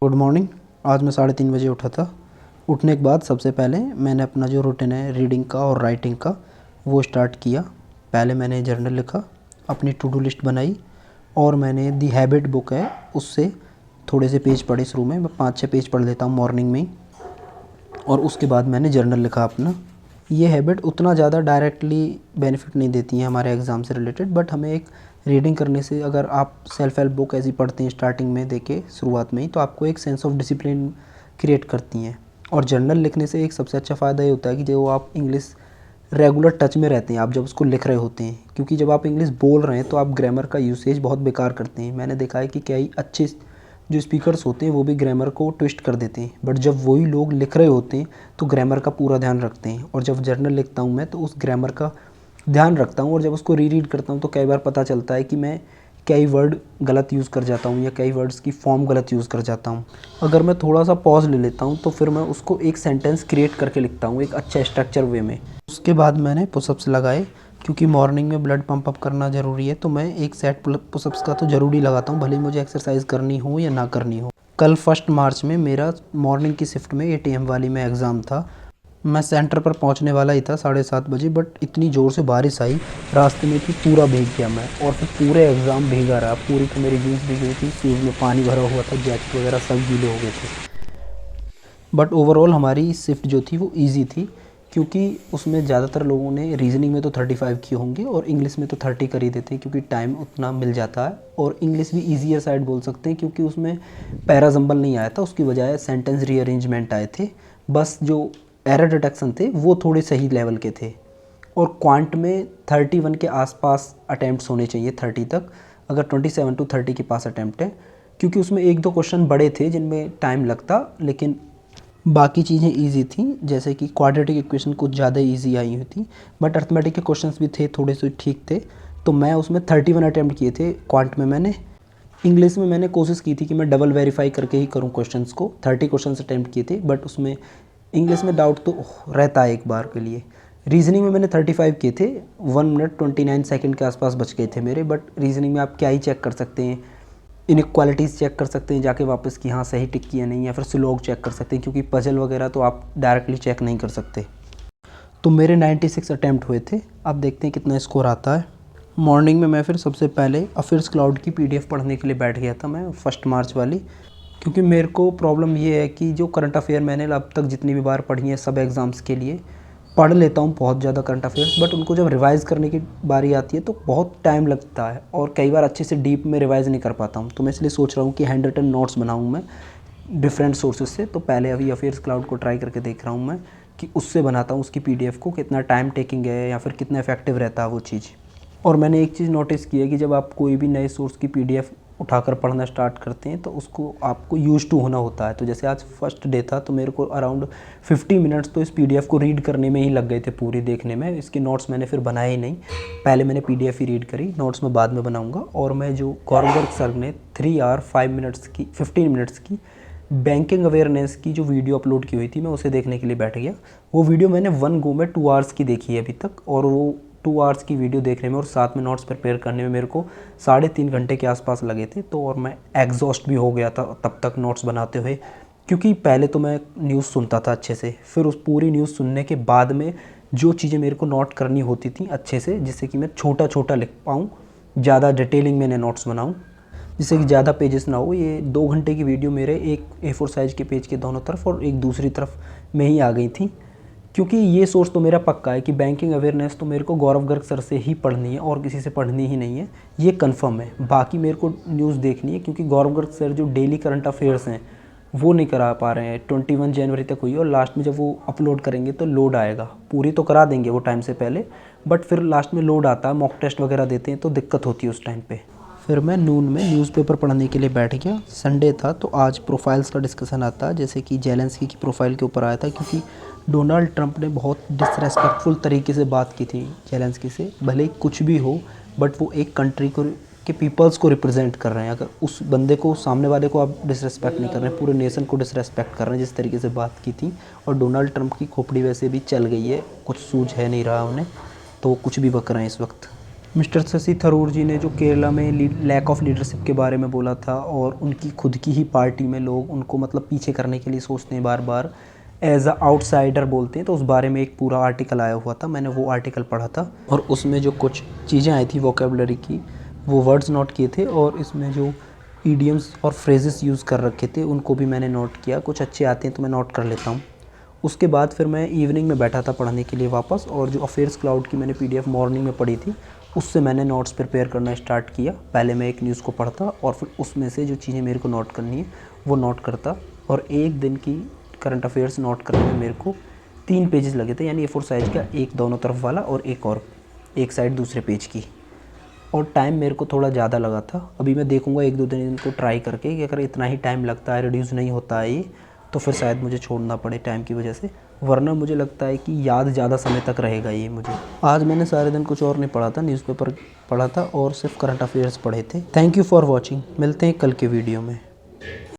Good morning. आज मैं 3:30 बजे उठा था। उठने के बाद सबसे पहले मैंने अपना जो रूटीन है रीडिंग का और राइटिंग का वो स्टार्ट किया। पहले मैंने जर्नल लिखा, अपनी टू डू लिस्ट बनाई और मैंने दी हैबिट बुक है उससे थोड़े से पेज पढ़े। शुरू में मैं 5-6 पेज पढ़ लेता हूँ मॉर्निंग में ही, और उसके बाद मैंने जर्नल लिखा अपना। ये हैबिट उतना ज़्यादा डायरेक्टली बेनिफिट नहीं देती है हमारे एग्ज़ाम से रिलेटेड, बट हमें एक रीडिंग करने से, अगर आप सेल्फ हेल्प बुक ऐसी पढ़ते हैं स्टार्टिंग में देखे शुरुआत में ही, तो आपको एक सेंस ऑफ डिसिप्लिन क्रिएट करती हैं। और जर्नल लिखने से एक सबसे अच्छा फ़ायदा ये होता है कि जो आप इंग्लिश रेगुलर टच में रहते हैं आप जब उसको लिख रहे होते हैं, क्योंकि जब आप इंग्लिश बोल रहे हैं तो आप ग्रामर का यूसेज बहुत बेकार करते हैं। मैंने देखा है कि कई अच्छे जो स्पीकर्स होते हैं वो भी ग्रामर को ट्विस्ट कर देते हैं, बट जब वही लोग लिख रहे होते हैं तो ग्रामर का पूरा ध्यान रखते हैं। और जब जर्नल लिखता हूँ मैं तो उस ग्रामर का ध्यान रखता हूँ, और जब उसको रीड करता हूँ तो कई बार पता चलता है कि मैं कई वर्ड गलत यूज़ कर जाता हूँ या कई वर्ड्स की फॉर्म गलत यूज़ कर जाता हूँ। अगर मैं थोड़ा सा पॉज ले लेता हूँ तो फिर मैं उसको एक सेंटेंस क्रिएट करके लिखता हूँ एक अच्छा स्ट्रक्चर वे में। उसके बाद मैंने पुशअप्स लगाए, क्योंकि मॉर्निंग में ब्लड पंप अप करना ज़रूरी है, तो मैं एक सेट पुशअप्स का तो ज़रूरी लगाता हूँ, भले ही मुझे एक्सरसाइज करनी हो या ना करनी हो। कल 1 मार्च में मेरा मॉर्निंग की शिफ्ट में एटीएम वाली में एग्ज़ाम था। मैं सेंटर पर पहुंचने वाला ही था 7:30 बजे, बट इतनी ज़ोर से बारिश आई रास्ते में कि पूरा भीग गया मैं, और फिर पूरे एग्ज़ाम भीगा रहा। पूरी तो मेरी जीन्स भीग गई थी, शूज़ में पानी भरा हुआ था, जैकेट वगैरह सब गीले हो गए थे। बट ओवरऑल हमारी शिफ्ट जो थी वो इजी थी, क्योंकि उसमें ज़्यादातर लोगों ने रीजनिंग में तो 35 किए होंगे और इंग्लिश में तो 30 कर ही देते हैं, क्योंकि टाइम उतना मिल जाता है। और इंग्लिश भी ईजियर साइड बोल सकते हैं, क्योंकि उसमें पैराजम्बल नहीं आया था, उसकी बजाय सेंटेंस रीअरेंजमेंट आए थे। बस जो एरर डिटेक्शन थे वो थोड़े सही लेवल के थे। और क्वांट में 31 के आसपास अटैम्प्ट्स होने चाहिए, 30 तक। अगर 27 to 30 के पास अटैम्प्ट है, क्योंकि उसमें 1-2 क्वेश्चन बड़े थे जिनमें टाइम लगता, लेकिन बाकी चीज़ें इजी थी। जैसे कि क्वाड्रेटिक इक्वेशन कुछ ज़्यादा इजी आई हुई थी, बट अर्थमेटिक के क्वेश्चंस भी थे, थोड़े से ठीक थे। तो मैं उसमें 31 अटैम्प्ट किए थे क्वांट में। मैंने इंग्लिश में मैंने कोशिश की थी कि मैं डबल वेरीफाई करके ही करूं क्वेश्चंस को। 30 क्वेश्चंस अटैम्प्ट किए थे, बट उसमें इंग्लिश में डाउट तो रहता है एक बार के लिए। रीजनिंग में मैंने 35 किए थे, 1 मिनट 29 सेकंड के आसपास बच गए थे मेरे। बट रीजनिंग में आप क्या ही चेक कर सकते हैं, इनक्वालिटीज़ चेक कर सकते हैं जाके वापस कि हाँ सही टिक किया नहीं, या फिर स्लोग चेक कर सकते हैं, क्योंकि पजल वगैरह तो आप डायरेक्टली चेक नहीं कर सकते। तो मेरे 96 अटैम्प्ट हुए थे। अब देखते हैं कितना स्कोर आता है। मॉर्निंग में मैं फिर सबसे पहले अफेयर्स क्लाउड की पीडीएफ पढ़ने के लिए बैठ गया था मैं, 1 मार्च वाली। क्योंकि मेरे को प्रॉब्लम ये है कि जो करंट अफेयर मैंने अब तक जितनी भी बार पढ़ी है सब एग्ज़ाम्स के लिए, पढ़ लेता हूँ बहुत ज़्यादा करंट अफेयर्स, बट उनको जब रिवाइज़ करने की बारी आती है तो बहुत टाइम लगता है, और कई बार अच्छे से डीप में रिवाइज़ नहीं कर पाता हूँ। तो मैं इसलिए सोच रहा हूँ कि हैंड रिटन नोट्स बनाऊँ मैं डिफरेंट सोर्सेज से। तो पहले अभी अफेयर्स क्लाउड को ट्राई करके देख रहा हूँ मैं कि उससे बनाता हूँ उसकी पीडीएफ को, कितना टाइम टेकिंग है या फिर कितना इफेक्टिव रहता है वो चीज़। और मैंने एक चीज़ नोटिस की है कि जब आप कोई भी नए सोर्स की पीडीएफ उठाकर पढ़ना स्टार्ट करते हैं तो उसको आपको यूज टू होना होता है। तो जैसे आज फर्स्ट डे था तो मेरे को अराउंड 50 मिनट्स तो इस पीडीएफ को रीड करने में ही लग गए थे, पूरी देखने में। इसके नोट्स मैंने फिर बनाए ही नहीं, पहले मैंने पीडीएफ ही रीड करी, नोट्स में बाद में बनाऊंगा। और मैं जो गौरव गर्ग सर ने 3 आवर 5 मिनट्स की 15 मिनट्स की बैंकिंग अवेयरनेस की जो वीडियो अपलोड की हुई थी, मैं उसे देखने के लिए बैठ गया। वो वीडियो मैंने 1 गो में 2 आवर्स की देखी है अभी तक, और वो 2 आवर्स की वीडियो देखने में और साथ में नोट्स प्रिपेयर करने में मेरे को 3.5 घंटे के आसपास लगे थे। तो और मैं एग्जॉस्ट भी हो गया था तब तक नोट्स बनाते हुए, क्योंकि पहले तो मैं न्यूज़ सुनता था अच्छे से, फिर उस पूरी न्यूज़ सुनने के बाद में जो चीज़ें मेरे को नोट करनी होती थी अच्छे से, जिससे कि मैं छोटा छोटा लिख पाऊँ, ज़्यादा डिटेलिंग में नोट्स बनाऊँ, जिससे कि ज़्यादा पेजेस ना हो। ये 2 घंटे की वीडियो मेरे एक A4 साइज़ के पेज के दोनों तरफ और एक दूसरी तरफ में ही आ गई थी। क्योंकि ये सोर्स तो मेरा पक्का है कि बैंकिंग अवेयरनेस तो मेरे को गौरव गर्ग सर से ही पढ़नी है और किसी से पढ़नी ही नहीं है, ये कंफर्म है। बाकी मेरे को न्यूज़ देखनी है, क्योंकि गौरव गर्ग सर जो डेली करंट अफेयर्स हैं वो नहीं करा पा रहे हैं। 21 जनवरी तक हुई, और लास्ट में जब वो अपलोड करेंगे तो लोड आएगा। पूरी तो करा देंगे वो टाइम से पहले, बट फिर लास्ट में लोड आता है, मॉक टेस्ट वगैरह देते हैं तो दिक्कत होती है उस टाइम पे। फिर मैं नून में न्यूज़पेपर पढ़ने के लिए बैठ गया। संडे था तो आज प्रोफाइल्स का डिस्कशन आता है, जैसे कि जेलेंस्की की प्रोफाइल के ऊपर आया था, क्योंकि डोनाल्ड ट्रंप ने बहुत डिसरेस्पेक्टफुल तरीके से बात की थी जेलेंस्की से। भले ही कुछ भी हो, बट वो एक कंट्री को के पीपल्स को रिप्रेजेंट कर रहे हैं। अगर उस बंदे को, सामने वाले को आप डिसरेस्पेक्ट नहीं कर रहे हैं, पूरे नेशन को डिसरेस्पेक्ट कर रहे हैं जिस तरीके से बात की थी। और डोनाल्ड ट्रंप की खोपड़ी वैसे भी चल गई है, कुछ सूझ है नहीं रहा उन्हें, तो कुछ भी बक रहे हैं इस वक्त। मिस्टर शशि थरूर जी ने जो केरला में लैक ऑफ लीडरशिप के बारे में बोला था और उनकी खुद की ही पार्टी में लोग उनको मतलब पीछे करने के लिए सोचते हैं, बार बार एज अ आउटसाइडर बोलते हैं, तो उस बारे में एक पूरा आर्टिकल आया हुआ था। मैंने वो आर्टिकल पढ़ा था और उसमें जो कुछ चीज़ें आई थी वोकेबलरी की, वो वर्ड्स नोट किए थे और इसमें जो ईडियम्स और फ्रेजेस यूज़ कर रखे थे उनको भी मैंने नोट किया। कुछ अच्छे आते हैं तो मैं नोट कर लेता हूँ। उसके बाद फिर मैं इवनिंग में बैठा था पढ़ने के लिए वापस, और जो अफेयर्स क्लाउड की मैंने पीडीएफ मॉर्निंग में पढ़ी थी उससे मैंने नोट्स प्रिपेयर करना स्टार्ट किया। पहले मैं एक न्यूज़ को पढ़ता और फिर उसमें से जो चीज़ें मेरे को नोट करनी है वो नोट करता, और एक दिन की करंट अफेयर्स नोट करने में मेरे को 3 पेजेस लगे थे, यानी A4 साइज़ का, एक दोनों तरफ वाला और एक साइड दूसरे पेज की। और टाइम मेरे को थोड़ा ज़्यादा लगा था। अभी मैं देखूँगा 1-2 दिन इनको ट्राई करके कि अगर इतना ही टाइम लगता है, रिड्यूस नहीं होता है ये, तो फिर शायद मुझे छोड़ना पड़े टाइम की वजह से, वरना मुझे लगता है कि याद ज़्यादा समय तक रहेगा ये मुझे। आज मैंने सारे दिन कुछ और नहीं पढ़ा था, न्यूज़पेपर पढ़ा था और सिर्फ करंट अफेयर्स पढ़े थे। Thank you for watching. मिलते हैं कल के वीडियो में।